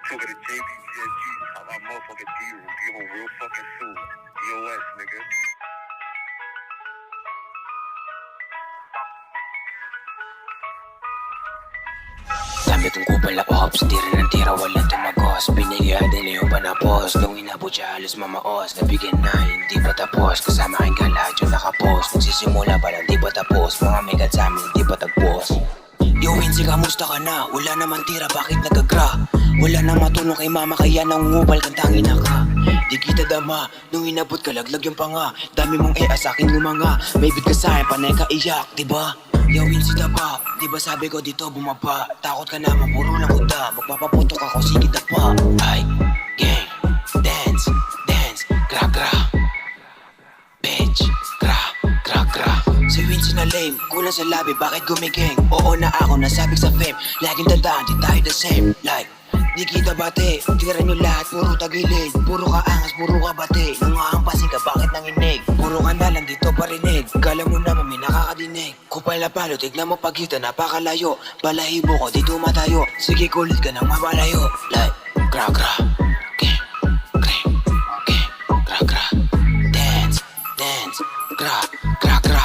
Took it to JBGSG, how my motherfucking D will give him real fucking soon. EOS, nigga. Dami kong kupal na ops, tira ng tira walang tumagos. Binigyan din yung panapos, nung inabot siya halos mamaos. Nabigyan na, hindi pa tapos, kasama kang galad yung nakapost. Nagsisimula pa lang, di pa tapos, mga megat sa amin, di pa tagpos. Yo Wincy, kamusta ka na? Wala naman tira, bakit nagagra? Wala nang matulong kay mama, kaya nangungupal kang tangin na ka. Di kita dama, nung inabot ka laglag yung panga. Dami mong sa akin lumanga. May bid ka sa'kin, panay ka iyak, diba? Yo Wincy, daba, diba sabi ko dito bumaba? Takot ka naman, puro lang kuda. Magpapaputok ako, sige dapa. Ay, gang, dance, dance, gra gra. Bitch, gra, gra gra. Si Wincy na lame, kulang sa labi, bakit gumigeng? Oo na ako, nasabik sa fame. Laging tandaan, di tayo the same. Like, di kita bate, tira nyo lahat, puro tagilid. Puro ka angas, puro ka bate. Nangahampasin ka, bakit nanginig? Puro ka na lang, dito parinig. Kala mo naman may nakakadinig. Kupal na palo, tignan mo pagkita, napakalayo. Balahibo ko, dito matayo. Sige kulit ka nang mabalayo. Like, gra gra, gang, gra, gang, gra gra. Dance, dance, gra, gra gra.